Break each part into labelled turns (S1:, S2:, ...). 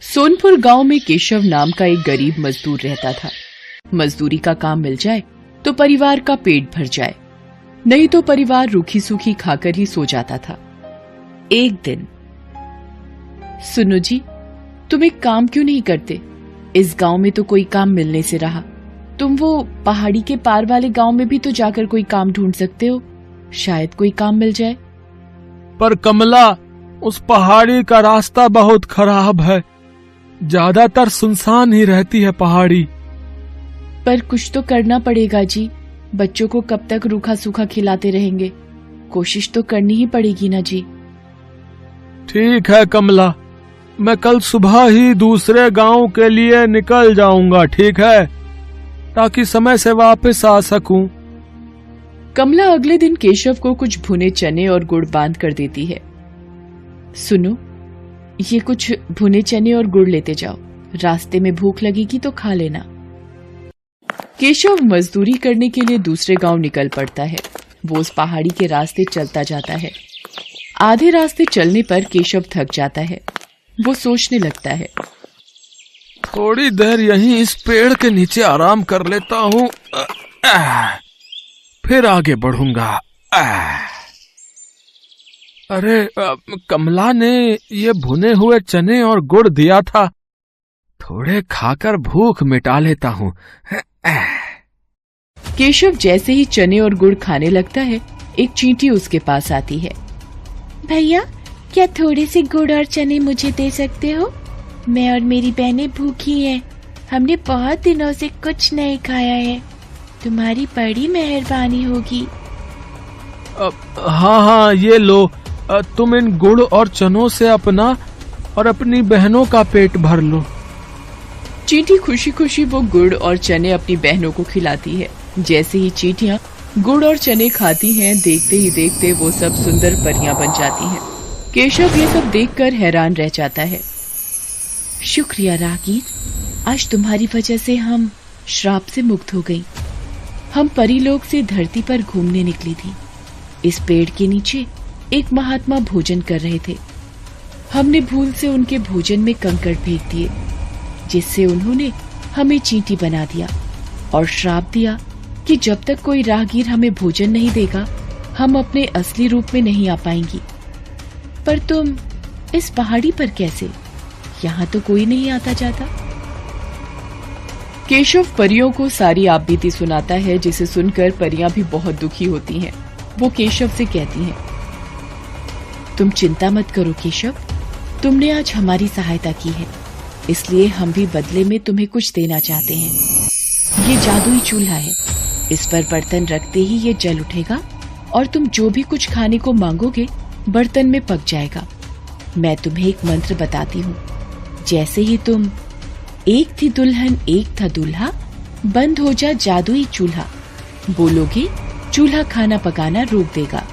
S1: सोनपुर गांव में केशव नाम का एक गरीब मजदूर रहता था। मजदूरी का काम मिल जाए तो परिवार का पेट भर जाए, नहीं तो परिवार रूखी सूखी खाकर ही सो जाता था। एक दिन, सुनो जी, तुम एक काम क्यों नहीं करते? इस गांव में तो कोई काम मिलने से रहा। तुम वो पहाड़ी के पार वाले गांव में भी तो जाकर कोई काम ढूंढ सकते हो, शायद कोई काम मिल जाए।
S2: पर कमला, उस पहाड़ी का रास्ता बहुत खराब है, ज्यादातर सुनसान ही रहती है पहाड़ी।
S1: पर कुछ तो करना पड़ेगा जी, बच्चों को कब तक रूखा सूखा खिलाते रहेंगे? कोशिश तो करनी ही पड़ेगी ना जी।
S2: ठीक है कमला, मैं कल सुबह ही दूसरे गांव के लिए निकल जाऊंगा, ठीक है, ताकि समय से वापस आ सकूं।
S1: कमला अगले दिन केशव को कुछ भुने चने और गुड़ बांध कर देती है। सुनो, ये कुछ भुने चने और गुड़ लेते जाओ, रास्ते में भूख लगेगी तो खा लेना। केशव मजदूरी करने के लिए दूसरे गांव निकल पड़ता है। वो उस पहाड़ी के रास्ते चलता जाता है। आधे रास्ते चलने पर केशव थक जाता है। वो सोचने लगता है,
S2: थोड़ी देर यहीं इस पेड़ के नीचे आराम कर लेता हूँ, फिर आगे बढ़ूंगा। अरे, कमला ने ये भुने हुए चने और गुड़ दिया था, थोड़े खाकर भूख मिटा लेता हूँ।
S1: केशव जैसे ही चने और गुड़ खाने लगता है, एक चींटी उसके पास आती है। भैया, क्या थोड़े से गुड़ और चने मुझे दे सकते हो? मैं और मेरी बहनें भूखी हैं। हमने बहुत दिनों से कुछ नहीं खाया है। तुम्हारी बड़ी मेहरबानी होगी।
S2: हाँ, ये लो, तुम इन गुड़ और चनों से अपना और अपनी बहनों का पेट भर लो।
S1: चींटी खुशी खुशी वो गुड़ और चने अपनी बहनों को खिलाती है। जैसे ही चींटियां गुड़ और चने खाती हैं, देखते ही देखते वो सब सुंदर परियां बन जाती हैं। केशव ये सब देखकर हैरान रह जाता है। शुक्रिया रागीर, आज तुम्हारी वजह से हम श्राप से मुक्त हो गई। हम परीलोक से धरती पर घूमने निकली थी। इस पेड़ के नीचे एक महात्मा भोजन कर रहे थे। हमने भूल से उनके भोजन में कंकड़ फेंक दिए, जिससे उन्होंने हमें चींटी बना दिया और श्राप दिया कि जब तक कोई राहगीर हमें भोजन नहीं देगा, हम अपने असली रूप में नहीं आ पाएंगी। पर तुम इस पहाड़ी पर कैसे? यहाँ तो कोई नहीं आता जाता। केशव परियों को सारी आपबीती सुनाता है, जिसे सुनकर परियां भी बहुत दुखी होती हैं। वो केशव से कहती हैं, तुम चिंता मत करो केशव, तुमने आज हमारी सहायता की है, इसलिए हम भी बदले में तुम्हें कुछ देना चाहते हैं। ये जादुई चूल्हा है, इस पर बर्तन रखते ही ये जल उठेगा और तुम जो भी कुछ खाने को मांगोगे बर्तन में पक जाएगा। मैं तुम्हें एक मंत्र बताती हूँ। जैसे ही तुम एक थी दुल्हन एक था दूल्हा, बंद हो जा जादुई चूल्हा बोलोगे, चूल्हा खाना पकाना रोक देगा।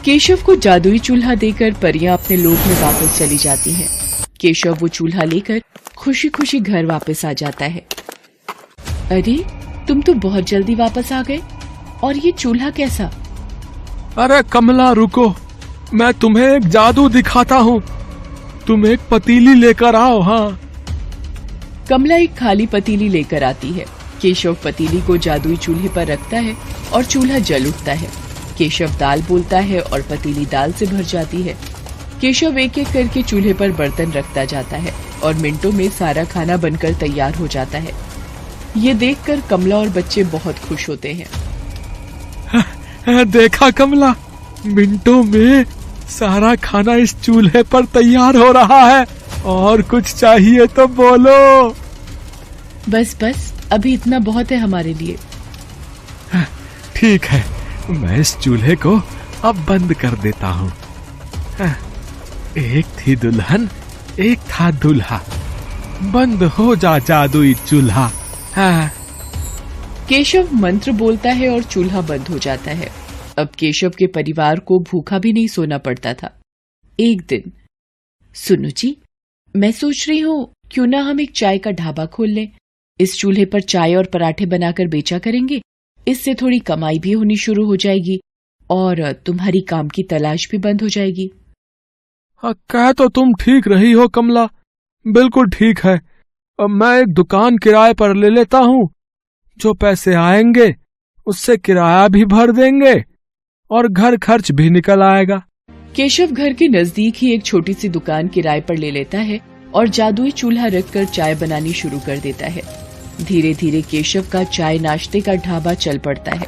S1: केशव को जादुई चूल्हा देकर परियां अपने लोक में वापस चली जाती हैं। केशव वो चूल्हा लेकर खुशी खुशी घर वापस आ जाता है। अरे, तुम तो बहुत जल्दी वापस आ गए, और ये चूल्हा कैसा?
S2: अरे कमला, रुको, मैं तुम्हें एक जादू दिखाता हूँ। तुम एक पतीली लेकर आओ। हाँ।
S1: कमला एक खाली पतीली लेकर आती है। केशव पतीली को जादुई चूल्हे पर रखता है और चूल्हा जल उठता है। केशव दाल बोलता है और पतीली दाल से भर जाती है। केशव एक एक करके चूल्हे पर बर्तन रखता जाता है और मिनटों में सारा खाना बनकर तैयार हो जाता है। ये देखकर कमला और बच्चे बहुत खुश होते हैं।
S2: देखा कमला, मिनटों में सारा खाना इस चूल्हे पर तैयार हो रहा है। और कुछ चाहिए तो बोलो।
S1: बस बस, अभी इतना बहुत है हमारे लिए।
S2: ठीक है, मैं इस चूल्हे को अब बंद कर देता हूँ। एक थी दुल्हन एक था दूल्हा, बंद हो जा जादुई चूल्हा।
S1: केशव मंत्र बोलता है और चूल्हा बंद हो जाता है। अब केशव के परिवार को भूखा भी नहीं सोना पड़ता था। एक दिन, सुनो जी, मैं सोच रही हूँ क्यों ना हम एक चाय का ढाबा खोल लें। इस चूल्हे पर चाय और पराठे बनाकर बेचा करेंगे। इससे थोड़ी कमाई भी होनी शुरू हो जाएगी और तुम्हारी काम की तलाश भी बंद हो जाएगी।
S2: कह तो तुम ठीक रही हो कमला, बिल्कुल ठीक है। अब मैं एक दुकान किराए पर ले लेता हूँ। जो पैसे आएंगे उससे किराया भी भर देंगे और घर खर्च भी निकल आएगा।
S1: केशव घर के नजदीक ही एक छोटी सी दुकान किराए पर ले लेता है और जादुई चूल्हा रखकर चाय बनानी शुरू कर देता है। धीरे धीरे केशव का चाय नाश्ते का ढाबा चल पड़ता है।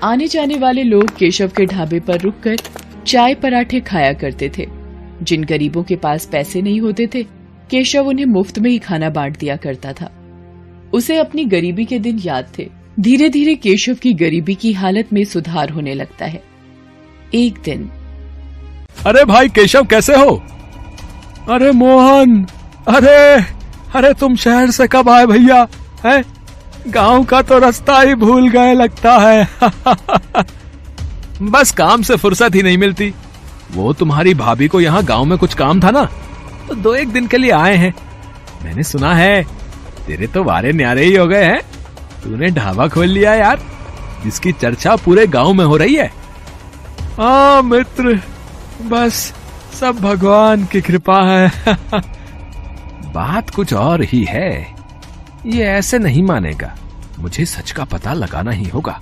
S1: आने जाने वाले लोग केशव के ढाबे पर रुककर चाय पराठे खाया करते थे। जिन गरीबों के पास पैसे नहीं होते थे, केशव उन्हें मुफ्त में ही खाना बांट दिया करता था। उसे अपनी गरीबी के दिन याद थे। धीरे धीरे केशव की गरीबी की हालत में सुधार होने लगता है। एक दिन,
S2: अरे भाई केशव, कैसे हो? अरे मोहन, अरे तुम शहर से कब आए भैया? हैं? गांव का तो रास्ता ही भूल गए लगता है। बस काम से फुर्सत ही नहीं मिलती। वो तुम्हारी भाभी को यहाँ गांव में कुछ काम था ना, तो 2-1 दिन के लिए आए हैं। मैंने सुना है तेरे तो वारे न्यारे ही हो गए हैं। तूने ढाबा खोल लिया यार, जिसकी चर्चा पूरे गांव में हो रही है। हाँ मित्र, बस सब भगवान की कृपा है। बात कुछ और ही है। ये ऐसे नहीं मानेगा, मुझे सच का पता लगाना ही होगा।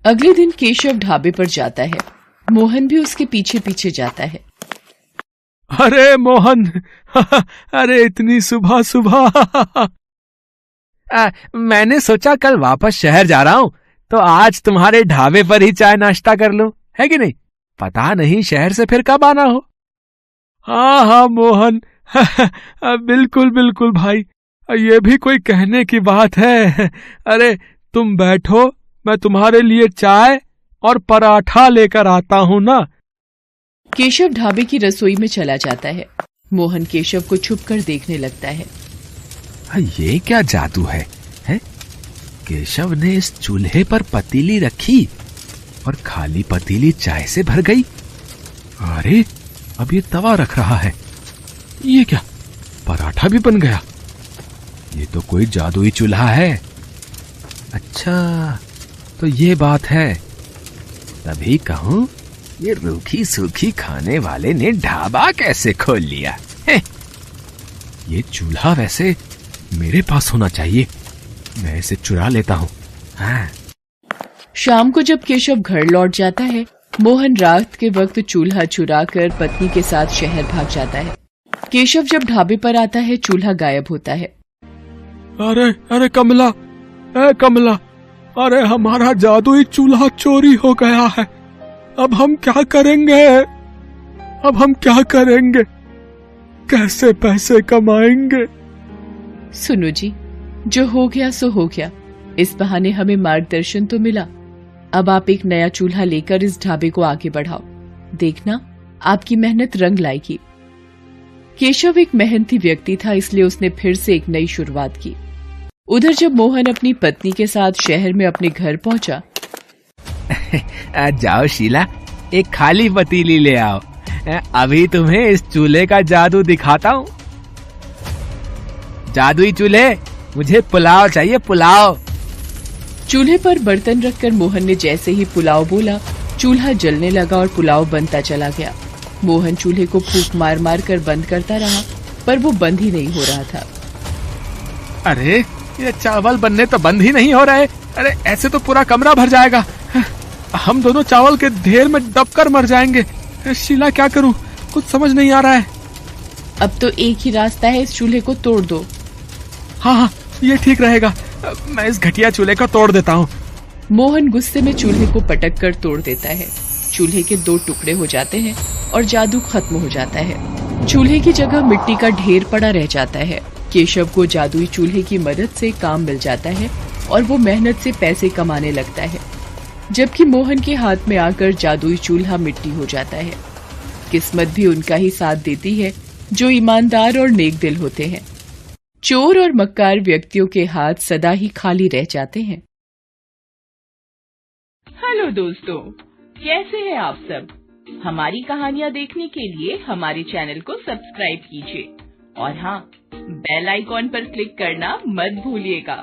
S1: अगले दिन केशव ढाबे पर जाता है। मोहन भी उसके पीछे पीछे जाता है।
S2: अरे मोहन, अरे इतनी सुबह सुबह। मैंने सोचा कल वापस शहर जा रहा हूँ, तो आज तुम्हारे ढाबे पर ही चाय नाश्ता कर लूं, है कि नहीं? पता नहीं शहर से फिर कब आना हो। हाँ मोहन, बिल्कुल बिल्कुल भाई, ये भी कोई कहने की बात है। अरे तुम बैठो, मैं तुम्हारे लिए चाय और पराठा लेकर आता हूँ ना।
S1: केशव ढाबे की रसोई में चला जाता है। मोहन केशव को छुपकर देखने लगता है।
S2: ये क्या जादू है? केशव ने इस चूल्हे पर पतीली रखी और खाली पतीली चाय से भर गई। अरे अब ये तवा रख रहा है। ये क्या, पराठा भी बन गया? ये तो कोई जादुई चूल्हा है। अच्छा, तो ये बात है। तभी कहूं, ये रूखी सूखी खाने वाले ने ढाबा कैसे खोल लिया है? ये चूल्हा वैसे मेरे पास होना चाहिए, मैं इसे चुरा लेता हूँ। हाँ।
S1: शाम को जब केशव घर लौट जाता है, मोहन रात के वक्त चूल्हा चुराकर पत्नी के साथ शहर भाग जाता है। केशव जब ढाबे पर आता है, चूल्हा गायब होता है।
S2: अरे कमला, कमला, अरे हमारा जादुई चूल्हा चोरी हो गया है। अब हम क्या करेंगे? कैसे पैसे कमाएंगे?
S1: सुनो जी, जो हो गया सो हो गया। इस बहाने हमें मार्गदर्शन तो मिला। अब आप एक नया चूल्हा लेकर इस ढाबे को आगे बढ़ाओ। देखना, आपकी मेहनत रंग लाएगी। केशव एक मेहनती व्यक्ति था, इसलिए उसने फिर से एक नई शुरुआत की। उधर जब मोहन अपनी पत्नी के साथ शहर में अपने घर पहुंचा।
S2: जाओ शीला, एक खाली पतीली ले आओ। अभी तुम्हें इस चूल्हे का जादू दिखाता हूँ। जादुई चूल्हे, मुझे पुलाव चाहिए, पुलाव।
S1: चूल्हे पर बर्तन रखकर मोहन ने जैसे ही पुलाव बोला, चूल्हा जलने लगा और पुलाव बनता चला गया। मोहन चूल्हे को फूंक मार मार कर बंद करता रहा, पर वो बंद ही नहीं हो रहा था।
S2: अरे ये चावल बनने तो बंद ही नहीं हो रहे। अरे ऐसे तो पूरा कमरा भर जाएगा। हम दोनों चावल के ढेर में दबकर मर जाएंगे। शीला, क्या करूं? कुछ समझ नहीं आ रहा है।
S1: अब तो एक ही रास्ता है, इस चूल्हे को तोड़ दो।
S2: हाँ, ये ठीक रहेगा। मैं इस घटिया चूल्हे को तोड़ देता हूँ।
S1: मोहन गुस्से में चूल्हे को पटक कर तोड़ देता है। चूल्हे के 2 टुकड़े हो जाते हैं और जादू खत्म हो जाता है। चूल्हे की जगह मिट्टी का ढेर पड़ा रह जाता है। केशव को जादुई चूल्हे की मदद से काम मिल जाता है और वो मेहनत से पैसे कमाने लगता है, जबकि मोहन के हाथ में आकर जादुई चूल्हा मिट्टी हो जाता है। किस्मत भी उनका ही साथ देती है जो ईमानदार और नेक दिल होते हैं। चोर और मक्कार व्यक्तियों के हाथ सदा ही खाली रह जाते हैं। हेलो दोस्तों, कैसे हैं आप सब? हमारी कहानियाँ देखने के लिए हमारे चैनल को सब्सक्राइब कीजिए और हाँ, बेल आइकॉन पर क्लिक करना मत भूलिएगा।